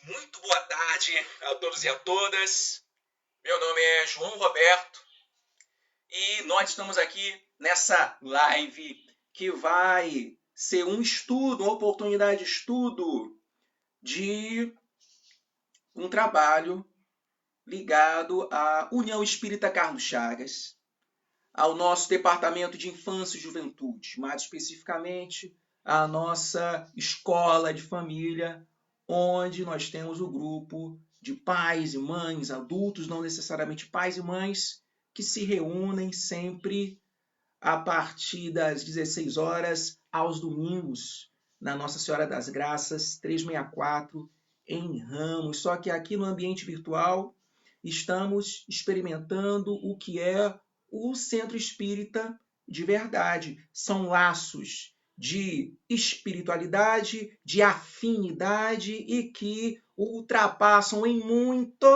Muito boa tarde a todos e a todas. Meu nome é João Roberto e nós estamos aqui nessa live que vai ser um estudo, uma oportunidade de estudo de um trabalho ligado à União Espírita Carlos Chagas, ao nosso Departamento de Infância e Juventude, mais especificamente à nossa escola de família, onde nós temos o grupo de pais e mães, adultos, não necessariamente pais e mães, que se reúnem sempre a partir das 16 horas aos domingos, na Nossa Senhora das Graças, 364, em Ramos. Só que aqui no ambiente virtual estamos experimentando o que é o centro espírita de verdade. São laços de espiritualidade, de afinidade e que ultrapassam em muito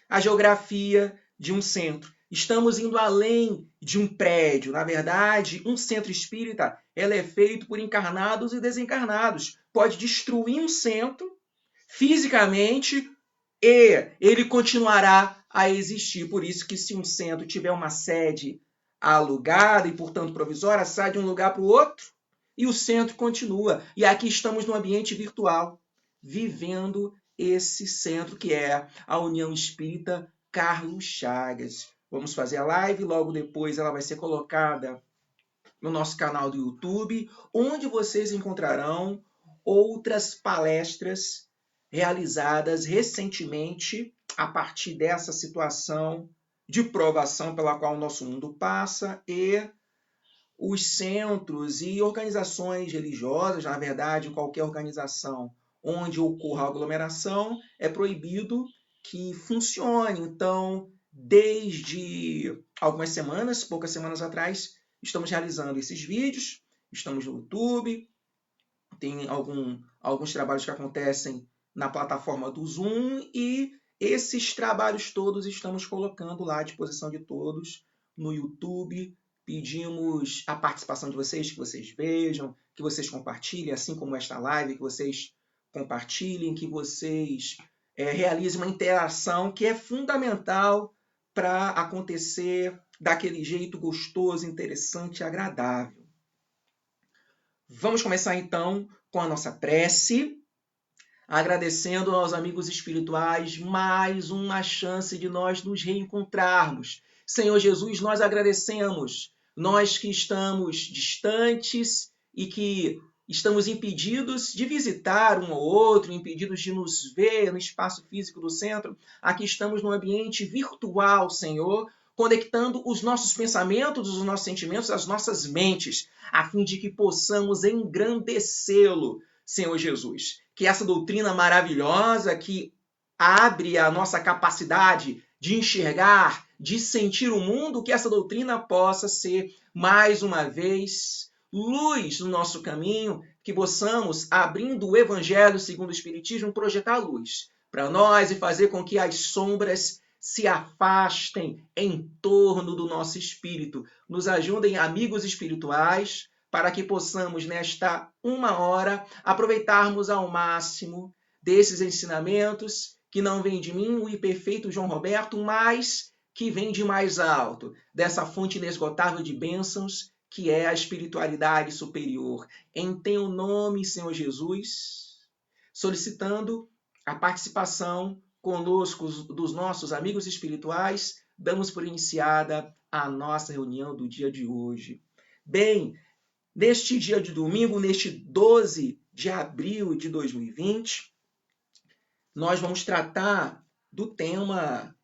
a geografia de um centro. Estamos indo além de um prédio. Na verdade, um centro espírita ela é feito por encarnados e desencarnados. Pode destruir um centro fisicamente e ele continuará a existir. Por isso que se um centro tiver uma sede alugada e, portanto, provisória, sai de um lugar para o outro e o centro continua. E aqui estamos no ambiente virtual, vivendo esse centro que é a União Espírita Carlos Chagas. Vamos fazer a live, logo depois ela vai ser colocada no nosso canal do YouTube, onde vocês encontrarão outras palestras realizadas recentemente a partir dessa situação de provação pela qual o nosso mundo passa e os centros e organizações religiosas, na verdade, qualquer organização onde ocorra aglomeração, é proibido que funcione. Então, desde algumas semanas, poucas semanas atrás, estamos realizando esses vídeos, estamos no YouTube, tem alguns trabalhos que acontecem na plataforma do Zoom e esses trabalhos todos estamos colocando lá à disposição de todos no YouTube. Pedimos a participação de vocês, que vocês vejam, que vocês compartilhem, assim como esta live, que vocês compartilhem, que vocês realizem uma interação que é fundamental para acontecer daquele jeito gostoso, interessante e agradável. Vamos começar então com a nossa prece, agradecendo aos amigos espirituais mais uma chance de nós nos reencontrarmos. Senhor Jesus, nós agradecemos, nós que estamos distantes e que estamos impedidos de visitar um ou outro, impedidos de nos ver no espaço físico do centro, aqui estamos no ambiente virtual, Senhor, conectando os nossos pensamentos, os nossos sentimentos, as nossas mentes, a fim de que possamos engrandecê-lo, Senhor Jesus. Que essa doutrina maravilhosa que abre a nossa capacidade de enxergar, de sentir o mundo, que essa doutrina possa ser, mais uma vez, luz no nosso caminho, que possamos, abrindo o Evangelho segundo o Espiritismo, projetar luz para nós e fazer com que as sombras se afastem em torno do nosso espírito. Nos ajudem, amigos espirituais, para que possamos, nesta uma hora, aproveitarmos ao máximo desses ensinamentos que não vêm de mim, o imperfeito João Roberto, mas que vem de mais alto, dessa fonte inesgotável de bênçãos, que é a espiritualidade superior. Em teu nome, Senhor Jesus, solicitando a participação conosco dos nossos amigos espirituais, damos por iniciada a nossa reunião do dia de hoje. Bem, neste dia de domingo, neste 12 de abril de 2020, nós vamos tratar do tema.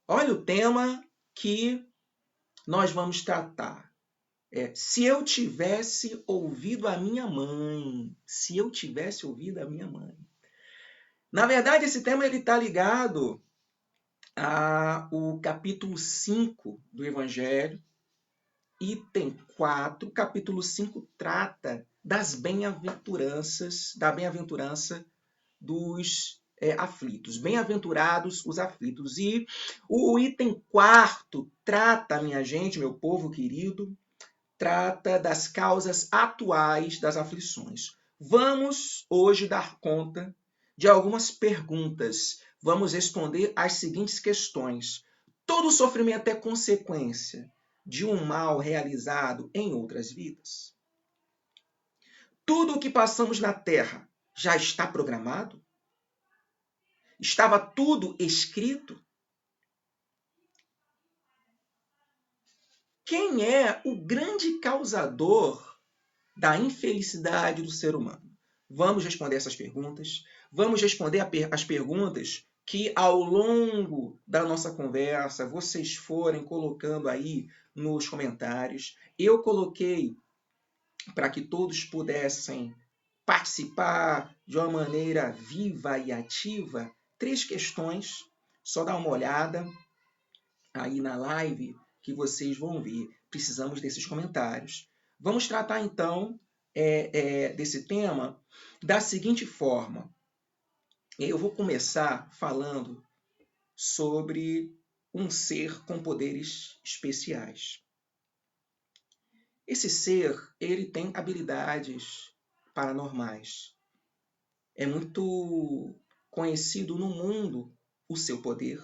Olha o tema que nós vamos tratar. Se eu tivesse ouvido a minha mãe. Se eu tivesse ouvido a minha mãe. Na verdade, esse tema está ligado ao capítulo 5 do Evangelho, item 4, capítulo 5 trata das bem-aventuranças, da bem-aventurança dos aflitos. Bem-aventurados os aflitos. E o item 4 trata, minha gente, meu povo querido, trata das causas atuais das aflições. Vamos hoje dar conta de algumas perguntas. Vamos responder as seguintes questões. Todo sofrimento é consequência de um mal realizado em outras vidas? Tudo o que passamos na Terra já está programado? Estava tudo escrito? Quem é o grande causador da infelicidade do ser humano? Vamos responder essas perguntas. Vamos responder as perguntas que, ao longo da nossa conversa, vocês forem colocando aí nos comentários. Eu coloquei para que todos pudessem participar de uma maneira viva e ativa 3 questões. Só dá uma olhada aí na live que vocês vão ver. Precisamos desses comentários. Vamos tratar, então, desse tema da seguinte forma. Eu vou começar falando sobre um ser com poderes especiais. Esse ser, ele tem habilidades paranormais. É muito conhecido no mundo o seu poder.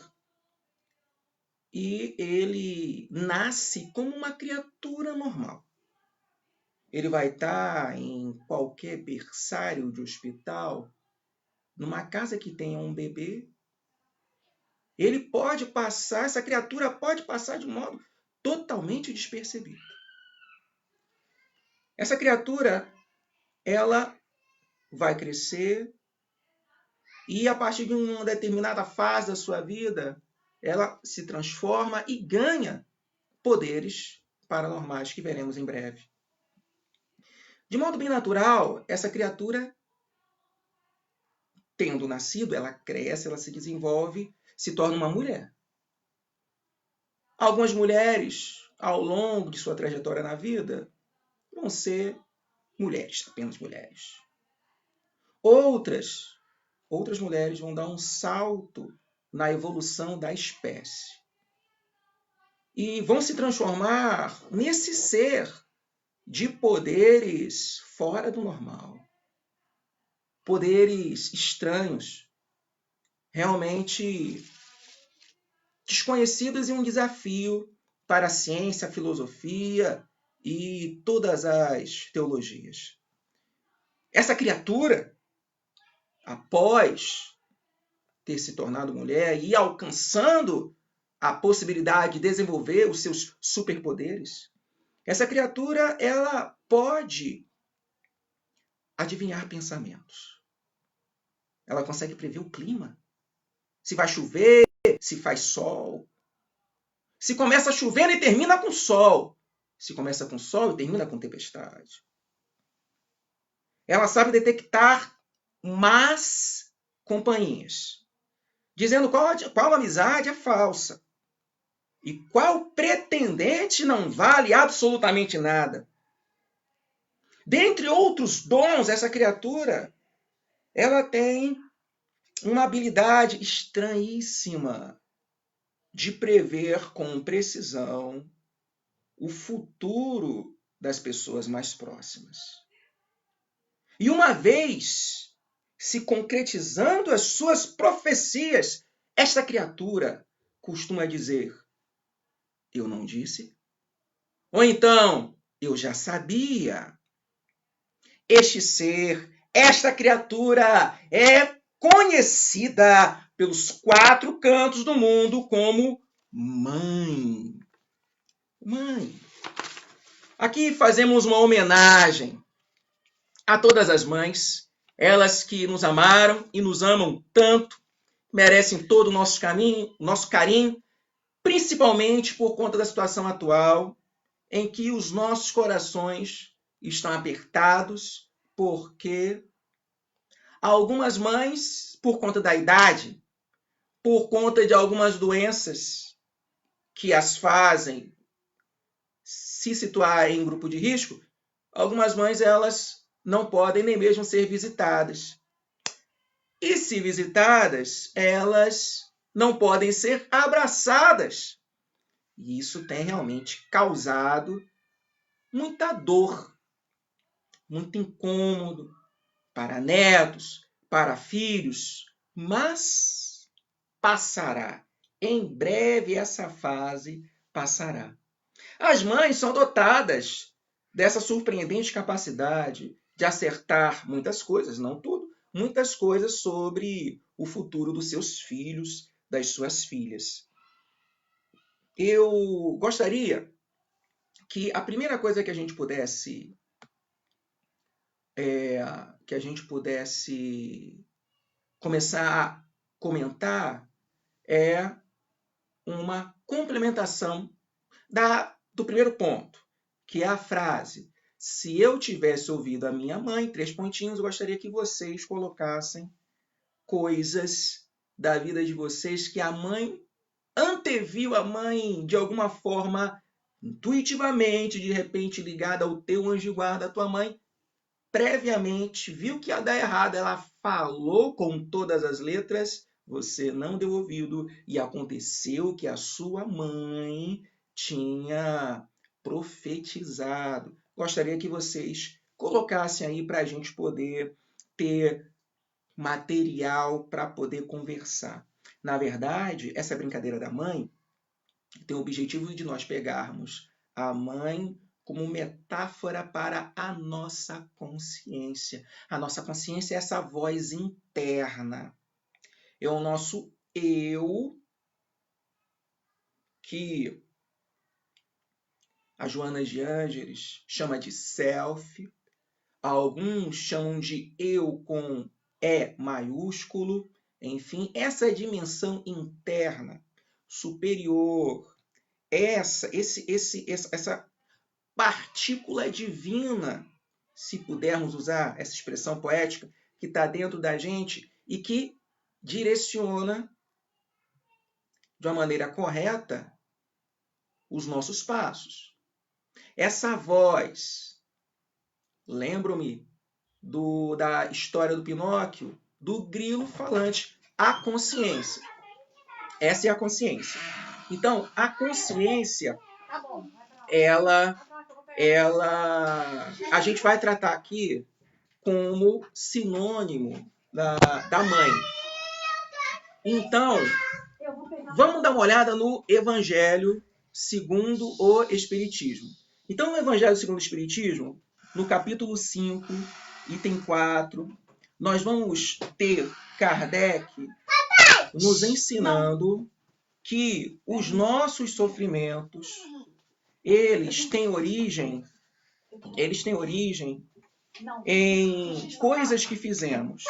E ele nasce como uma criatura normal. Ele vai estar em qualquer berçário de hospital, numa casa que tenha um bebê. Ele pode passar, essa criatura pode passar de modo totalmente despercebido. Essa criatura, ela vai crescer e a partir de uma determinada fase da sua vida, ela se transforma e ganha poderes paranormais que veremos em breve. De modo bem natural, essa criatura, tendo nascido, ela cresce, ela se desenvolve, se torna uma mulher. Algumas mulheres, ao longo de sua trajetória na vida, vão ser mulheres, apenas mulheres. Outras mulheres vão dar um salto na evolução da espécie. E vão se transformar nesse ser de poderes fora do normal. Poderes estranhos, realmente desconhecidos e um desafio para a ciência, a filosofia e todas as teologias. Essa criatura, após ter se tornado mulher e alcançando a possibilidade de desenvolver os seus superpoderes, essa criatura, ela pode adivinhar pensamentos. Ela consegue prever o clima. Se vai chover, se faz sol. Se começa chovendo e termina com sol. Se começa com sol e termina com tempestade. Ela sabe detectar más companhias, dizendo qual amizade é falsa e qual pretendente não vale absolutamente nada. Dentre outros dons, essa criatura, ela tem uma habilidade estranhíssima de prever com precisão o futuro das pessoas mais próximas. E uma vez se concretizando as suas profecias, esta criatura costuma dizer: eu não disse? Ou então, eu já sabia. Este ser, esta criatura é conhecida pelos 4 cantos do mundo como mãe. Mãe. Aqui fazemos uma homenagem a todas as mães, elas que nos amaram e nos amam tanto, merecem todo o nosso carinho, principalmente por conta da situação atual, em que os nossos corações estão apertados, porque algumas mães, por conta da idade, por conta de algumas doenças que as fazem se situar em grupo de risco, algumas mães elas não podem nem mesmo ser visitadas. E se visitadas, elas não podem ser abraçadas. E isso tem realmente causado muita dor, muito incômodo para netos, para filhos, mas passará. Em breve essa fase passará. As mães são dotadas dessa surpreendente capacidade de acertar muitas coisas, não tudo, muitas coisas sobre o futuro dos seus filhos, das suas filhas. Eu gostaria que a primeira coisa que a gente pudesse começar a comentar é uma complementação do primeiro ponto, que é a frase: se eu tivesse ouvido a minha mãe, 3 pontinhos, eu gostaria que vocês colocassem coisas da vida de vocês que a mãe anteviu, a mãe, de alguma forma, intuitivamente, de repente ligada ao teu anjo de guarda, a tua mãe, previamente, viu que ia dar errado, ela falou com todas as letras, você não deu ouvido, e aconteceu que a sua mãe tinha profetizado. Gostaria que vocês colocassem aí para a gente poder ter material para poder conversar. Na verdade, essa brincadeira da mãe tem o objetivo de nós pegarmos a mãe como metáfora para a nossa consciência. A nossa consciência é essa voz interna. É o nosso eu, que a Joana de Ângeles chama de self, alguns chamam de eu com E maiúsculo, enfim, essa dimensão interna, superior, essa partícula divina, se pudermos usar essa expressão poética, que está dentro da gente e que direciona de uma maneira correta os nossos passos. Essa voz, lembro-me da história do Pinóquio, do grilo falante, a consciência. Essa é a consciência. Então, a consciência, a gente vai tratar aqui como sinônimo da mãe. Então, vamos dar uma olhada no Evangelho segundo o Espiritismo. Então, no Evangelho segundo o Espiritismo, no capítulo 5, item 4, nós vamos ter Kardec nos ensinando que os nossos sofrimentos, eles têm origem em coisas que fizemos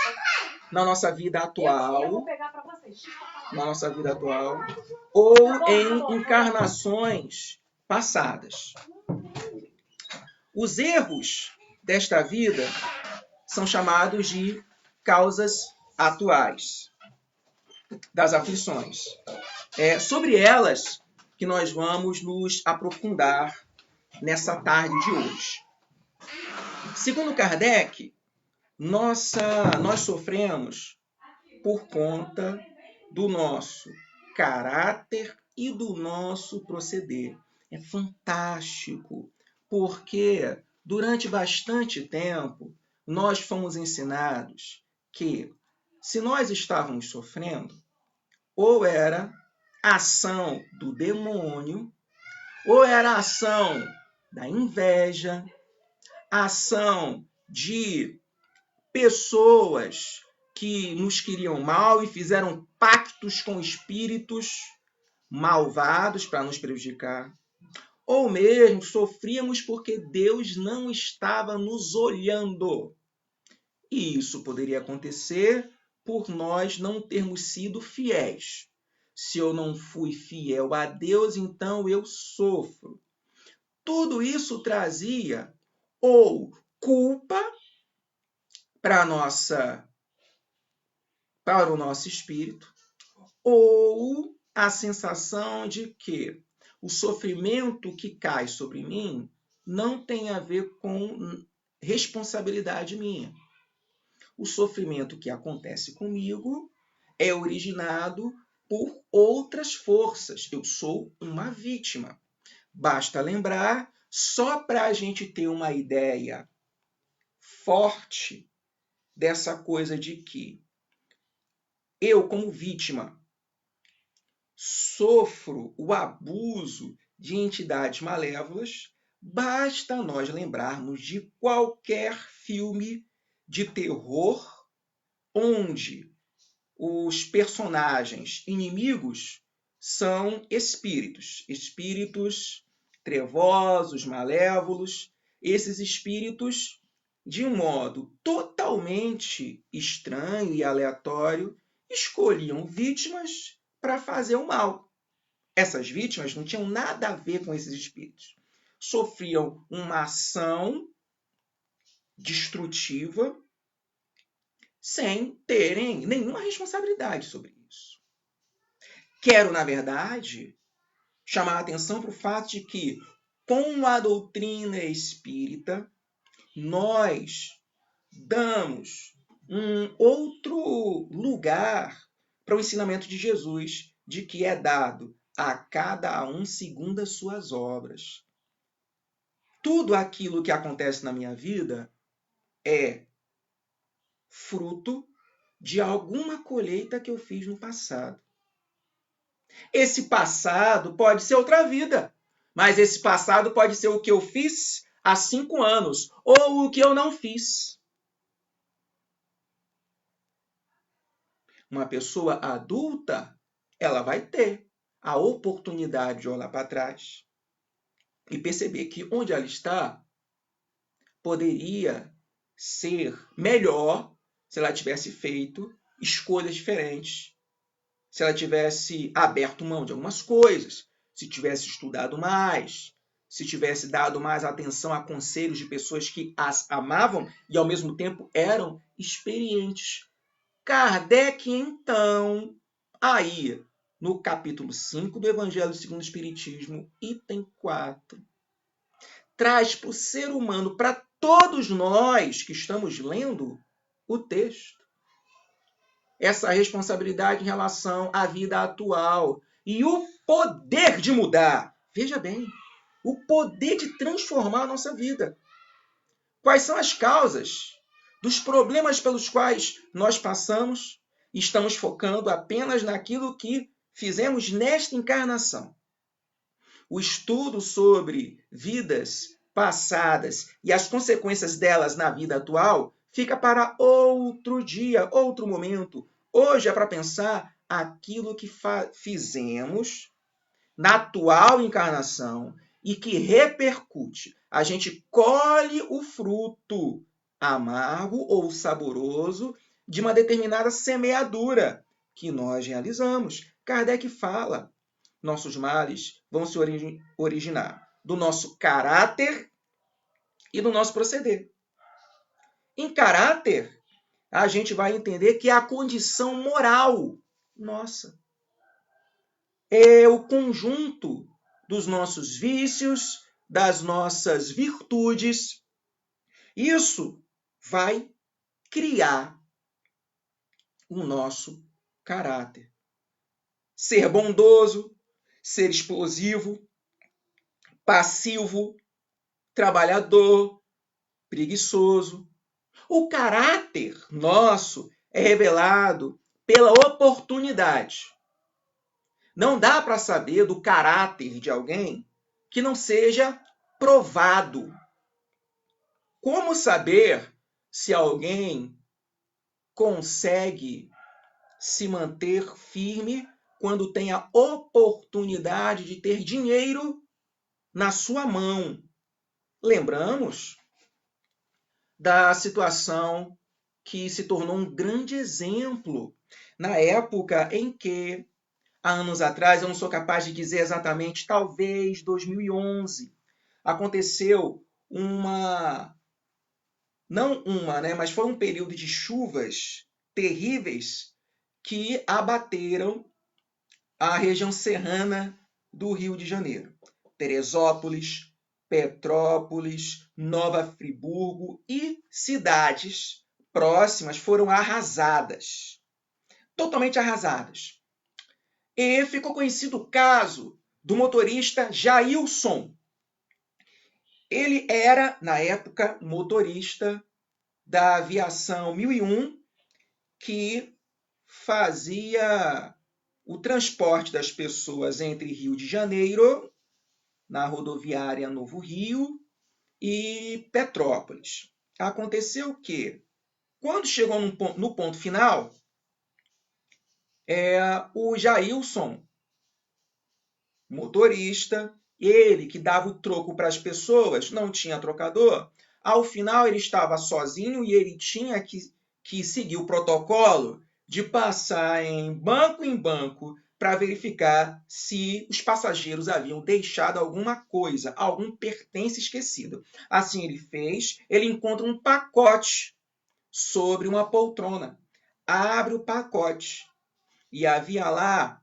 na nossa vida atual, ou em encarnações passadas. Os erros desta vida são chamados de causas atuais das aflições. É sobre elas que nós vamos nos aprofundar nessa tarde de hoje. Segundo Kardec, nós sofremos por conta do nosso caráter e do nosso proceder. É fantástico, porque durante bastante tempo nós fomos ensinados que, se nós estávamos sofrendo, ou era ação do demônio, ou era ação da inveja, ação de pessoas que nos queriam mal e fizeram pactos com espíritos malvados para nos prejudicar. Ou mesmo sofríamos porque Deus não estava nos olhando. E isso poderia acontecer por nós não termos sido fiéis. Se eu não fui fiel a Deus, então eu sofro. Tudo isso trazia ou culpa para o nosso espírito, ou a sensação de que o sofrimento que cai sobre mim não tem a ver com responsabilidade minha. O sofrimento que acontece comigo é originado por outras forças. Eu sou uma vítima. Basta lembrar, só para a gente ter uma ideia forte dessa coisa de que eu, como vítima, sofro o abuso de entidades malévolas, basta nós lembrarmos de qualquer filme de terror onde os personagens inimigos são espíritos, espíritos trevosos, malévolos. Esses espíritos, de um modo totalmente estranho e aleatório, escolhiam vítimas para fazer o mal. Essas vítimas não tinham nada a ver com esses espíritos. Sofriam uma ação destrutiva sem terem nenhuma responsabilidade sobre isso. Quero, na verdade, chamar a atenção para o fato de que, com a doutrina espírita, nós damos um outro lugar para o ensinamento de Jesus, de que é dado a cada um segundo as suas obras. Tudo aquilo que acontece na minha vida é fruto de alguma colheita que eu fiz no passado. Esse passado pode ser outra vida, mas esse passado pode ser o que eu fiz há 5 anos ou o que eu não fiz. Uma pessoa adulta, ela vai ter a oportunidade de olhar para trás e perceber que onde ela está poderia ser melhor se ela tivesse feito escolhas diferentes, se ela tivesse aberto mão de algumas coisas, se tivesse estudado mais, se tivesse dado mais atenção a conselhos de pessoas que as amavam e, ao mesmo tempo, eram experientes. Kardec, então, aí, no capítulo 5 do Evangelho segundo o Espiritismo, item 4, traz para o ser humano, para todos nós que estamos lendo o texto, essa responsabilidade em relação à vida atual e o poder de mudar. Veja bem, o poder de transformar a nossa vida. Quais são as causas dos problemas pelos quais nós passamos e estamos focando apenas naquilo que fizemos nesta encarnação? O estudo sobre vidas passadas e as consequências delas na vida atual fica para outro dia, outro momento. Hoje é para pensar aquilo que fizemos na atual encarnação e que repercute. A gente colhe o fruto amargo ou saboroso de uma determinada semeadura que nós realizamos. Kardec fala, nossos males vão se originar do nosso caráter e do nosso proceder. Em caráter, a gente vai entender que é a condição moral nossa. É o conjunto dos nossos vícios, das nossas virtudes. Isso vai criar o nosso caráter. Ser bondoso, ser explosivo, passivo, trabalhador, preguiçoso. O caráter nosso é revelado pela oportunidade. Não dá para saber do caráter de alguém que não seja provado. Como saber se alguém consegue se manter firme quando tem a oportunidade de ter dinheiro na sua mão? Lembramos da situação que se tornou um grande exemplo na época em que, há anos atrás, eu não sou capaz de dizer exatamente, talvez 2011, aconteceu mas foi um período de chuvas terríveis que abateram a região serrana do Rio de Janeiro. Teresópolis, Petrópolis, Nova Friburgo e cidades próximas foram arrasadas. Totalmente arrasadas. E ficou conhecido o caso do motorista Jailson. Ele era, na época, motorista da aviação 1001, que fazia o transporte das pessoas entre Rio de Janeiro, na rodoviária Novo Rio, e Petrópolis. Aconteceu que, quando chegou no ponto final, o Jailson, motorista, ele que dava o troco para as pessoas, não tinha trocador. Ao final, ele estava sozinho e ele tinha que seguir o protocolo de passar em banco para verificar se os passageiros haviam deixado alguma coisa, algum pertence esquecido. Assim ele fez, ele encontra um pacote sobre uma poltrona. Abre o pacote e havia lá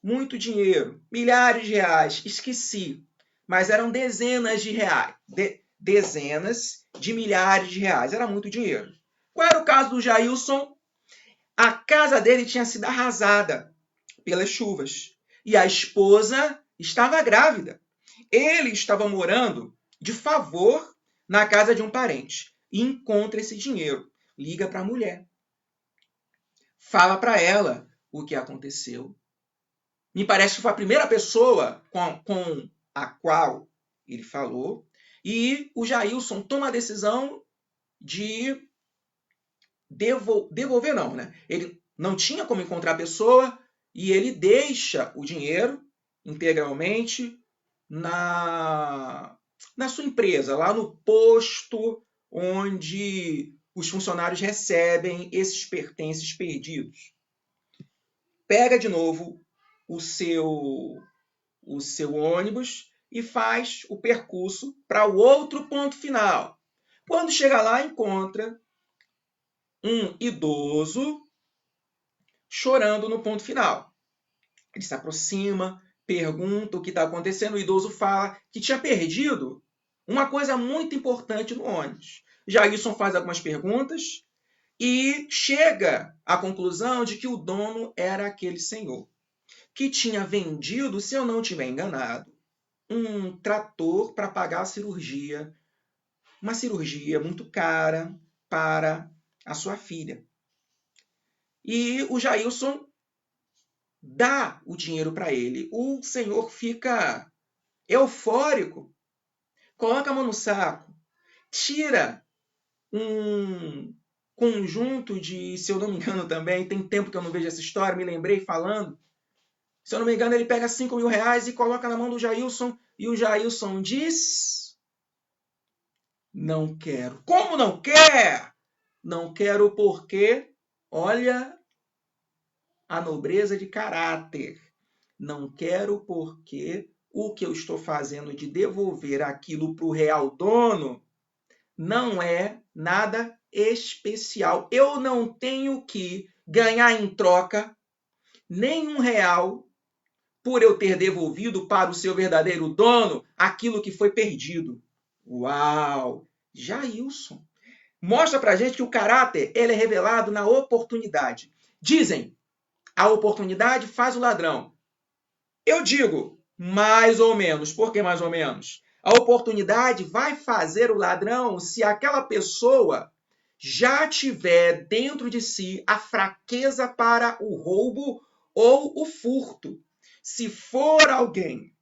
muito dinheiro, milhares de reais, esqueci, mas eram dezenas de reais, dezenas de milhares de reais, era muito dinheiro. Qual era o caso do Jailson? A casa dele tinha sido arrasada pelas chuvas e a esposa estava grávida. Ele estava morando de favor na casa de um parente e encontra esse dinheiro. Liga para a mulher, fala para ela o que aconteceu. Me parece que foi a primeira pessoa com a qual ele falou. E o Jailson toma a decisão de devolver, não, né? Ele não tinha como encontrar a pessoa e ele deixa o dinheiro integralmente na sua empresa, lá no posto onde os funcionários recebem esses pertences perdidos. Pega de novo o seu ônibus e faz o percurso para o outro ponto final. Quando chega lá, encontra um idoso chorando no ponto final. Ele se aproxima, pergunta o que está acontecendo. O idoso fala que tinha perdido uma coisa muito importante no ônibus. Jailson faz algumas perguntas e chega à conclusão de que o dono era aquele senhor, que tinha vendido, se eu não estiver enganado, um trator para pagar a cirurgia, uma cirurgia muito cara para a sua filha. E o Jailson dá o dinheiro para ele. O senhor fica eufórico, coloca a mão no saco, tira um conjunto de, se eu não me engano também, tem tempo que eu não vejo essa história, me lembrei falando. Se eu não me engano, ele pega 5 mil reais e coloca na mão do Jailson, e o Jailson diz: não quero. Como não quer? Não quero porque, olha, a nobreza de caráter. Não quero porque o que eu estou fazendo de devolver aquilo para o real dono não é nada especial. Eu não tenho que ganhar em troca nenhum real por eu ter devolvido para o seu verdadeiro dono aquilo que foi perdido. Uau! Jailson mostra pra gente que o caráter ele é revelado na oportunidade. Dizem, a oportunidade faz o ladrão. Eu digo, mais ou menos. Por que mais ou menos? A oportunidade vai fazer o ladrão se aquela pessoa já tiver dentro de si a fraqueza para o roubo ou o furto. Se for alguém,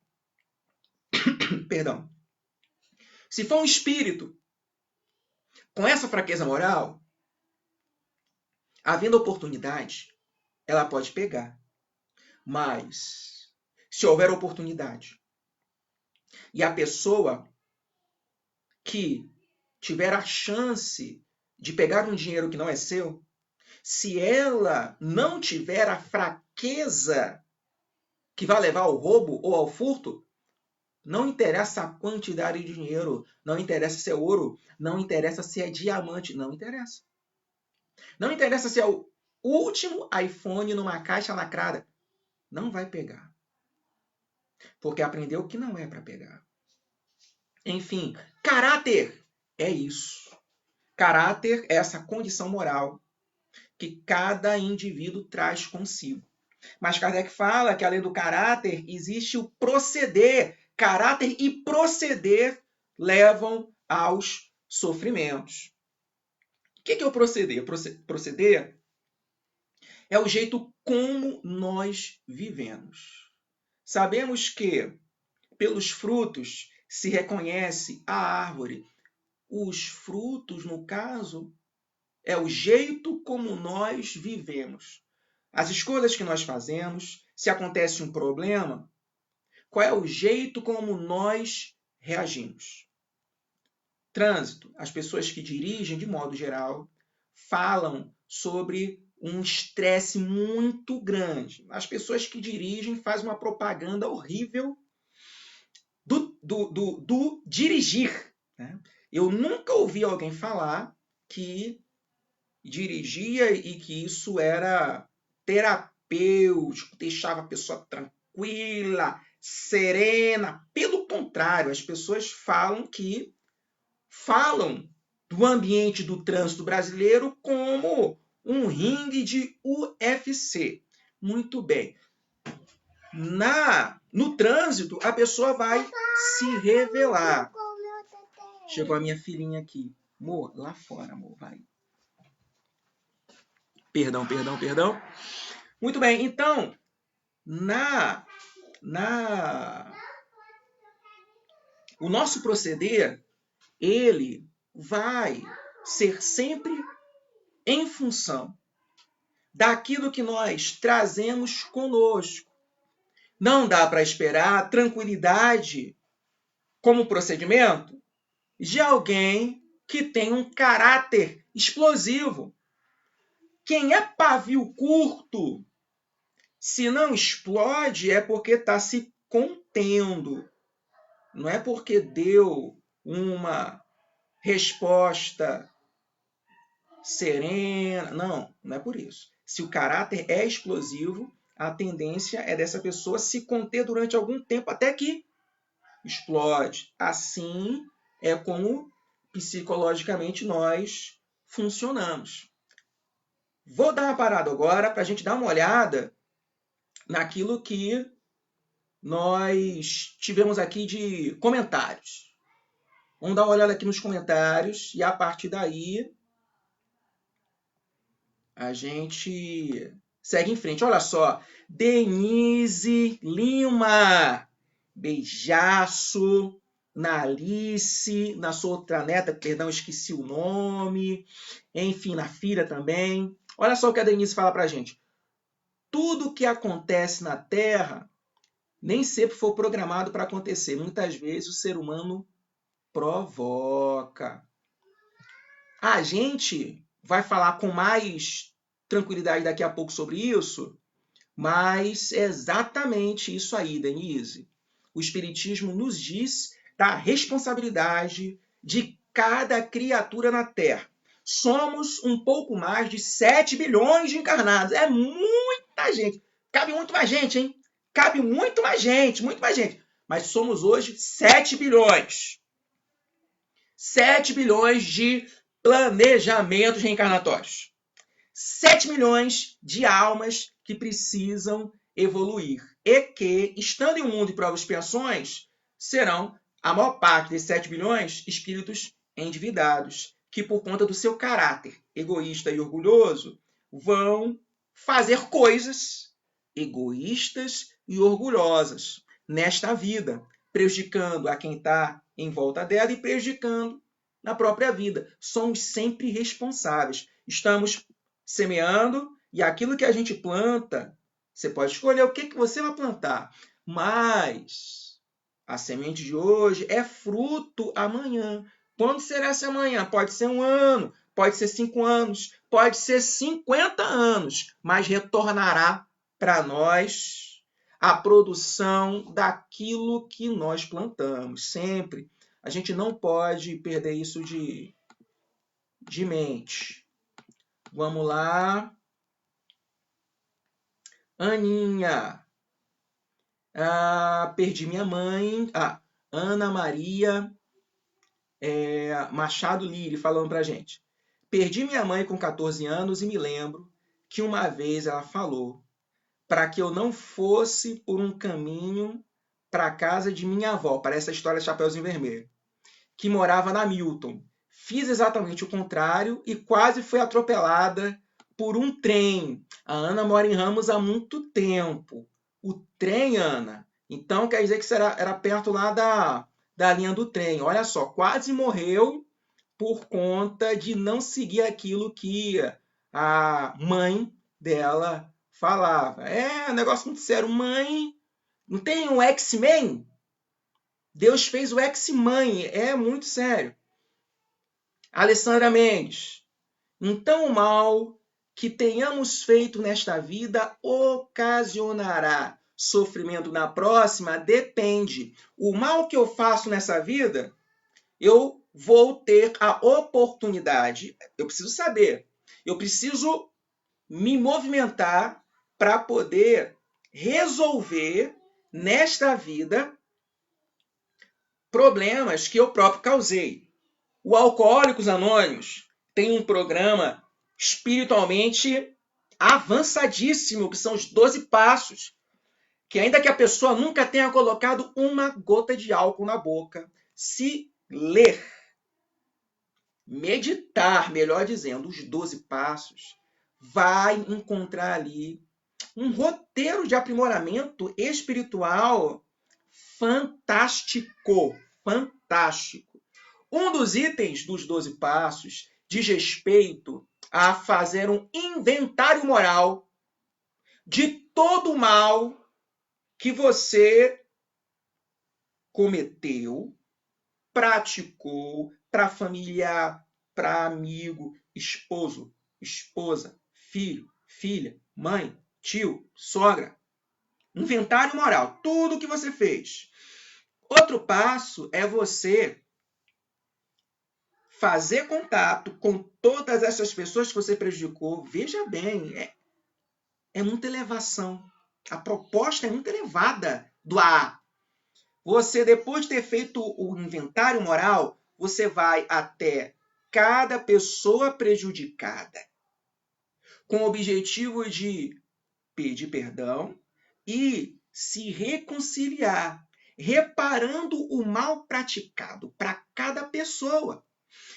perdão, se for um espírito com essa fraqueza moral, havendo oportunidade, ela pode pegar. Mas, se houver oportunidade e a pessoa que tiver a chance de pegar um dinheiro que não é seu, se ela não tiver a fraqueza que vai levar ao roubo ou ao furto, não interessa a quantidade de dinheiro, não interessa se é ouro, não interessa se é diamante, não interessa. Não interessa se é o último iPhone numa caixa lacrada, não vai pegar. Porque aprendeu que não é para pegar. Enfim, caráter é isso. Caráter é essa condição moral que cada indivíduo traz consigo. Mas Kardec fala que, além do caráter, existe o proceder. Caráter e proceder levam aos sofrimentos. que é o proceder? Proceder é o jeito como nós vivemos. Sabemos que pelos frutos se reconhece a árvore. Os frutos, no caso, é o jeito como nós vivemos. As escolhas que nós fazemos, se acontece um problema, qual é o jeito como nós reagimos? Trânsito. As pessoas que dirigem, de modo geral, falam sobre um estresse muito grande. As pessoas que dirigem fazem uma propaganda horrível do dirigir. Né? Eu nunca ouvi alguém falar que dirigia e que isso era terapêutico, deixava a pessoa tranquila, serena. Pelo contrário, as pessoas falam do ambiente do trânsito brasileiro como um ringue de UFC. Muito bem. No trânsito, a pessoa vai se revelar. Chegou a minha filhinha aqui. Amor, lá fora, amor, vai. Perdão. Muito bem, então, o nosso proceder, ele vai ser sempre em função daquilo que nós trazemos conosco. Não dá para esperar tranquilidade como procedimento de alguém que tem um caráter explosivo. Quem é pavio curto, se não explode, é porque está se contendo. Não é porque deu uma resposta serena. Não é por isso. Se o caráter é explosivo, a tendência é dessa pessoa se conter durante algum tempo até que explode. Assim é como psicologicamente nós funcionamos. Vou dar uma parada agora para a gente dar uma olhada naquilo que nós tivemos aqui de comentários. Vamos dar uma olhada aqui nos comentários e a partir daí a gente segue em frente. Olha só, Denise Lima, beijaço. Na Alice, na sua outra neta, perdão, esqueci o nome. Enfim, na filha também. Olha só o que a Denise fala pra gente. Tudo que acontece na Terra nem sempre foi programado para acontecer. Muitas vezes o ser humano provoca. A gente vai falar com mais tranquilidade daqui a pouco sobre isso, mas é exatamente isso aí, Denise. O Espiritismo nos diz da responsabilidade de cada criatura na Terra. Somos um pouco mais de 7 bilhões de encarnados. É muita gente. Cabe muito mais gente, hein? Cabe muito mais gente. Mas somos hoje 7 bilhões. 7 bilhões de planejamentos reencarnatórios. 7 milhões de almas que precisam evoluir. E que, estando em um mundo de provas e expiações, serão, a maior parte desses 7 bilhões, espíritos endividados, que por conta do seu caráter egoísta e orgulhoso, vão fazer coisas egoístas e orgulhosas nesta vida, prejudicando a quem está em volta dela e prejudicando na própria vida. Somos sempre responsáveis. Estamos semeando e aquilo que a gente planta, você pode escolher o que você vai plantar, mas a semente de hoje é fruto amanhã. Quando será esse amanhã? Pode ser 1 ano, pode ser 5 anos, pode ser 50 anos, mas retornará para nós a produção daquilo que nós plantamos. Sempre. A gente não pode perder isso de mente. Vamos lá. Aninha. Perdi minha mãe. Ana Maria Machado Lili falando pra gente. Perdi minha mãe com 14 anos e me lembro que uma vez ela falou para que eu não fosse por um caminho para a casa de minha avó. Parece a história Chapeuzinho Vermelho. Que morava na Milton. fiz exatamente o contrário e quase fui atropelada por um trem. A Ana mora em Ramos há muito tempo. O trem, Ana, então quer dizer que era perto lá da linha do trem. Olha só, quase morreu por conta de não seguir aquilo que a mãe dela falava. É um negócio muito sério. Mãe, não tem um X-Men? Deus fez o X-Mãe. É muito sério. Alessandra Mendes. Então o mal que tenhamos feito nesta vida ocasionará sofrimento na próxima? Depende. O mal que eu faço nessa vida, eu vou ter a oportunidade. Eu preciso saber. Eu preciso me movimentar para poder resolver nesta vida problemas que eu próprio causei. O Alcoólicos Anônimos tem um programa espiritualmente avançadíssimo, que são os 12 passos, que ainda que a pessoa nunca tenha colocado uma gota de álcool na boca, se ler, meditar, melhor dizendo, os 12 passos, vai encontrar ali um roteiro de aprimoramento espiritual fantástico, fantástico. Um dos itens dos 12 passos diz respeito a fazer um inventário moral de todo o mal que você cometeu, praticou para familiar, para amigo, esposo, esposa, filho, filha, mãe, tio, sogra. Inventário moral, tudo que você fez. Outro passo é você fazer contato com todas essas pessoas que você prejudicou. Veja bem, é muita elevação. A proposta é muito elevada do AA. Você, depois de ter feito o inventário moral, você vai até cada pessoa prejudicada, com o objetivo de pedir perdão e se reconciliar, reparando o mal praticado para cada pessoa.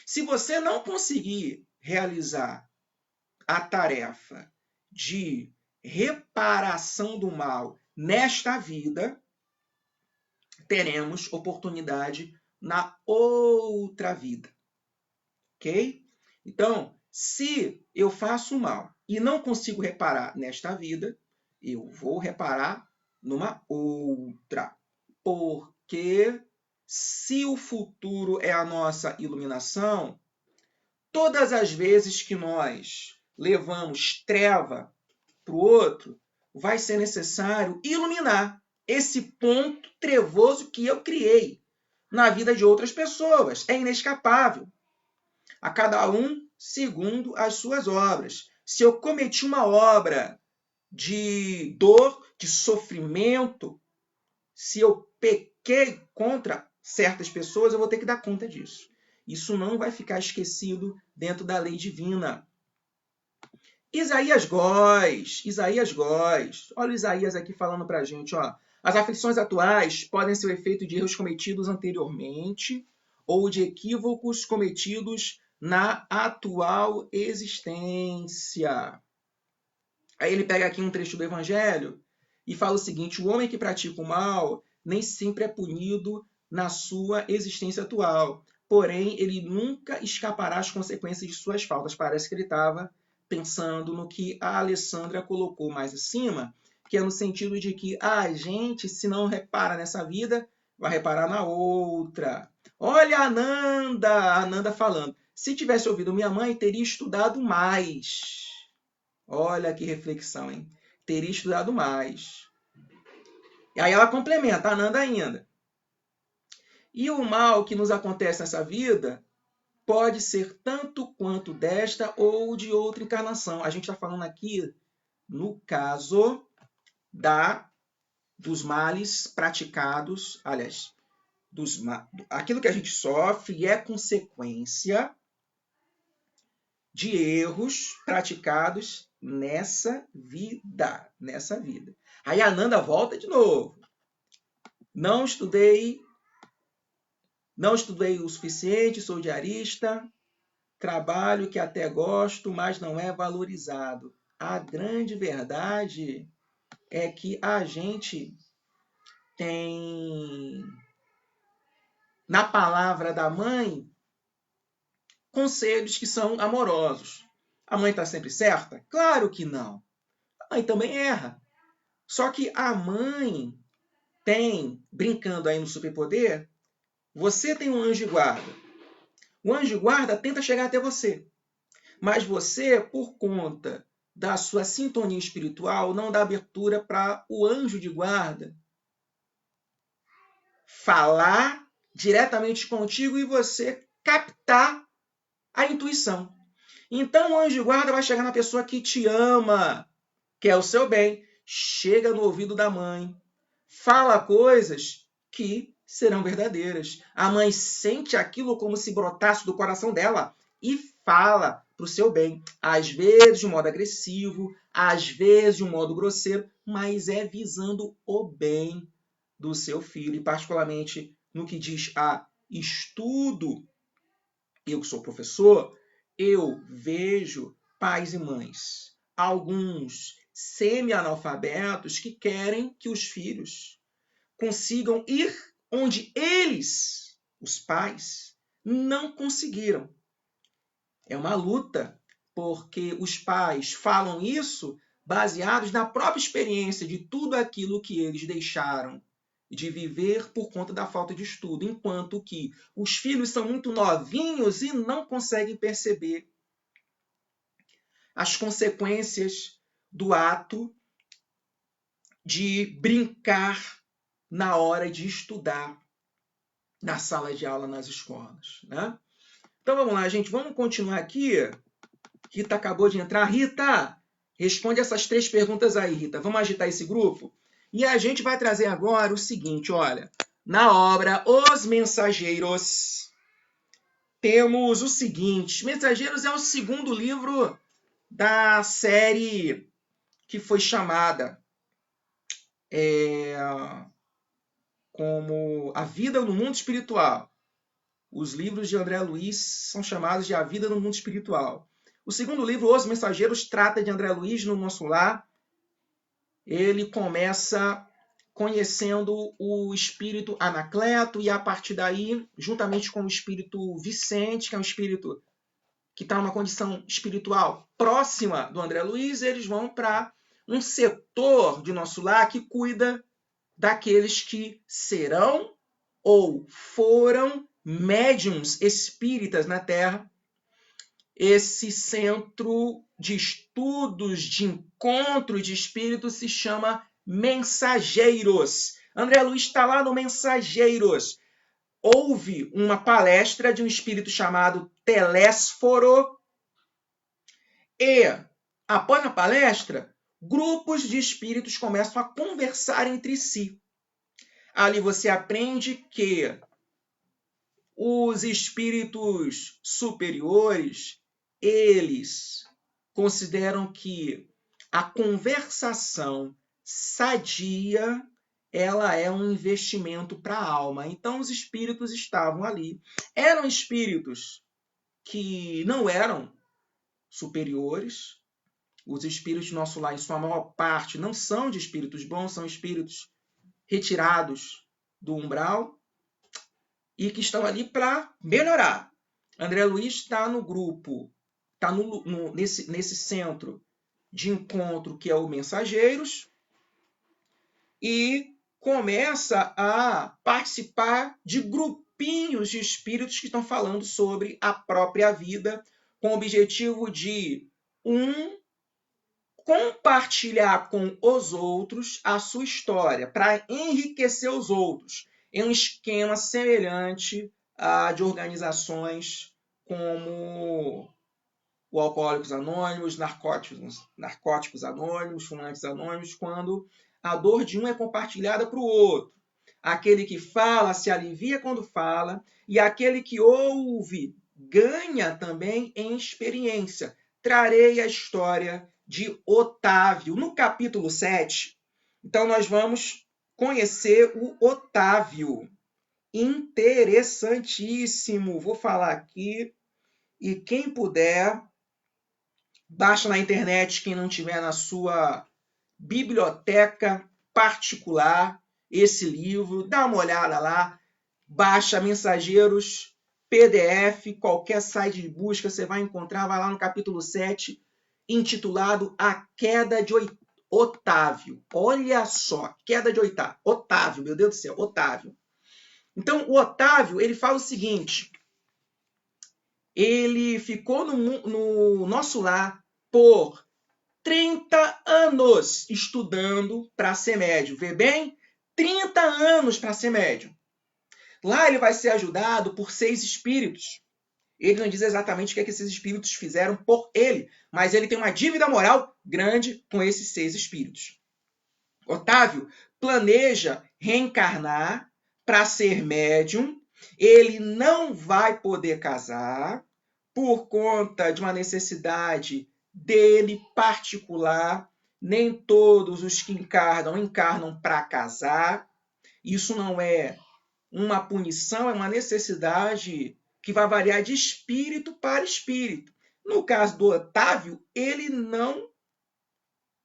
Se você não conseguir realizar a tarefa de reparação do mal nesta vida, teremos oportunidade na outra vida. Ok? Então, se eu faço mal e não consigo reparar nesta vida, eu vou reparar numa outra. Porque se o futuro é a nossa iluminação, todas as vezes que nós levamos treva para o outro, vai ser necessário iluminar esse ponto trevoso que eu criei na vida de outras pessoas. É inescapável. A cada um segundo as suas obras. Se eu cometi uma obra de dor, de sofrimento, se eu pequei contra certas pessoas, eu vou ter que dar conta disso. Isso não vai ficar esquecido dentro da lei divina. Isaías Góes. Olha o Isaías aqui falando para a gente. Ó. As aflições atuais podem ser o efeito de erros cometidos anteriormente ou de equívocos cometidos na atual existência. Aí ele pega aqui um trecho do Evangelho e fala o seguinte: o homem que pratica o mal nem sempre é punido na sua existência atual. Porém, ele nunca escapará às consequências de suas faltas. Parece que ele estava pensando no que a Alessandra colocou mais acima, que é no sentido de que a gente, se não repara nessa vida, vai reparar na outra. Olha a Ananda falando. Se tivesse ouvido minha mãe, teria estudado mais. Olha que reflexão, hein? Teria estudado mais. E aí ela complementa, a Ananda ainda. E o mal que nos acontece nessa vida pode ser tanto quanto desta ou de outra encarnação. A gente está falando aqui, no caso, dos males praticados, aliás, aquilo que a gente sofre é consequência de erros praticados nessa vida. Aí a Ananda volta de novo. Não estudei Não estudei o suficiente, sou diarista, trabalho que até gosto, mas não é valorizado. A grande verdade é que a gente tem, na palavra da mãe, conselhos que são amorosos. A mãe está sempre certa? Claro que não. A mãe também erra. Só que a mãe tem, brincando aí no superpoder, você tem um anjo de guarda. O anjo de guarda tenta chegar até você. Mas você, por conta da sua sintonia espiritual, não dá abertura para o anjo de guarda falar diretamente contigo e você captar a intuição. Então o anjo de guarda vai chegar na pessoa que te ama, quer o seu bem, chega no ouvido da mãe, fala coisas que serão verdadeiras. A mãe sente aquilo como se brotasse do coração dela e fala para o seu bem. Às vezes de um modo agressivo, às vezes de um modo grosseiro, mas é visando o bem do seu filho. E particularmente no que diz a estudo, eu que sou professor, eu vejo pais e mães, alguns semi-analfabetos que querem que os filhos consigam ir onde eles, os pais, não conseguiram. É uma luta, porque os pais falam isso baseados na própria experiência de tudo aquilo que eles deixaram de viver por conta da falta de estudo, enquanto que os filhos são muito novinhos e não conseguem perceber as consequências do ato de brincar na hora de estudar na sala de aula, nas escolas, né? Então vamos lá, gente. Vamos continuar aqui. Rita acabou de entrar. Rita, responde essas 3 perguntas aí, Rita. Vamos agitar esse grupo? E a gente vai trazer agora o seguinte, olha. Na obra Os Mensageiros, temos o seguinte. Mensageiros é o segundo livro da série que foi chamada como A Vida no Mundo Espiritual. Os livros de André Luiz são chamados de A Vida no Mundo Espiritual. O segundo livro, Os Mensageiros, trata de André Luiz no nosso lar. Ele começa conhecendo o espírito Anacleto e, a partir daí, juntamente com o espírito Vicente, que é um espírito que está numa condição espiritual próxima do André Luiz, eles vão para um setor de nosso lar que cuida daqueles que serão ou foram médiuns espíritas na Terra. Esse centro de estudos, de encontro de espíritos se chama Mensageiros. André Luiz está lá no Mensageiros. Houve uma palestra de um espírito chamado Telésforo e, após a palestra, grupos de espíritos começam a conversar entre si. Ali você aprende que os espíritos superiores, eles consideram que a conversação sadia, ela é um investimento para a alma. Então os espíritos estavam ali. Eram espíritos que não eram superiores. Os espíritos do nosso lar, em sua maior parte, não são de espíritos bons, são espíritos retirados do umbral e que estão ali para melhorar. André Luiz está no grupo, está nesse centro de encontro que é o Mensageiros e começa a participar de grupinhos de espíritos que estão falando sobre a própria vida, com o objetivo de compartilhar com os outros a sua história, para enriquecer os outros, em um esquema semelhante a de organizações como o Alcoólicos Anônimos, Narcóticos Anônimos, Fumantes Anônimos, quando a dor de um é compartilhada para o outro. Aquele que fala se alivia quando fala, e aquele que ouve ganha também em experiência. Trarei a história de Otávio. No capítulo 7, então nós vamos conhecer o Otávio. Interessantíssimo. Vou falar aqui. E quem puder, baixa na internet, quem não tiver na sua biblioteca particular, esse livro, dá uma olhada lá, baixa Mensageiros, PDF, qualquer site de busca você vai encontrar, vai lá no capítulo 7, intitulado A Queda de Otávio. Olha só, queda de Otávio, meu Deus do céu, Otávio. Então, o Otávio, ele fala o seguinte: ele ficou no nosso lar por 30 anos estudando para ser médium. Vê bem? 30 anos para ser médium. Lá ele vai ser ajudado por 6 espíritos. Ele não diz exatamente o que é que esses espíritos fizeram por ele, mas ele tem uma dívida moral grande com esses 6 espíritos. Otávio planeja reencarnar para ser médium. Ele não vai poder casar por conta de uma necessidade dele particular. Nem todos os que encarnam para casar. Isso não é uma punição, é uma necessidade que vai variar de espírito para espírito. No caso do Otávio, ele não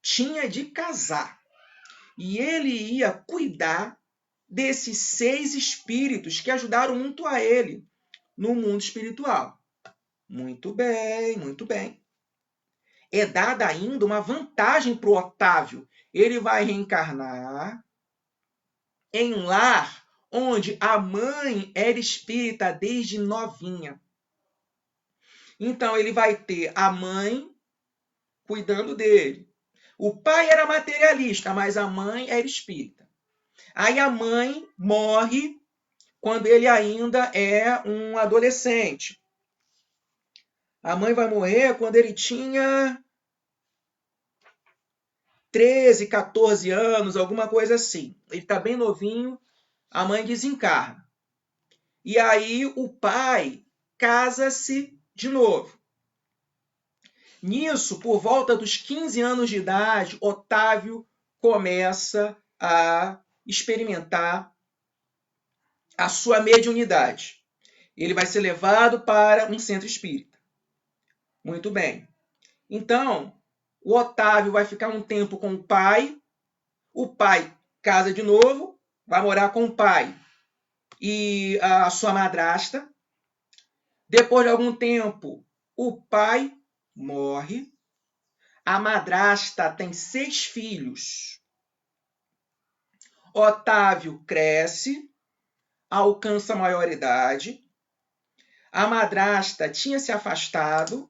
tinha de casar. E ele ia cuidar desses 6 espíritos que ajudaram muito a ele no mundo espiritual. Muito bem, muito bem. É dada ainda uma vantagem para o Otávio. Ele vai reencarnar em um lar onde a mãe era espírita desde novinha. Então, ele vai ter a mãe cuidando dele. O pai era materialista, mas a mãe era espírita. Aí a mãe morre quando ele ainda é um adolescente. A mãe vai morrer quando ele tinha 13, 14 anos, alguma coisa assim. Ele está bem novinho, a mãe desencarna. E aí o pai casa-se de novo. Nisso, por volta dos 15 anos de idade, Otávio começa a experimentar a sua mediunidade. Ele vai ser levado para um centro espírita. Muito bem. Então, o Otávio vai ficar um tempo com o pai casa de novo, vai morar com o pai e a sua madrasta. Depois de algum tempo, o pai morre. A madrasta tem 6 filhos. Otávio cresce, alcança a maioridade. A madrasta tinha se afastado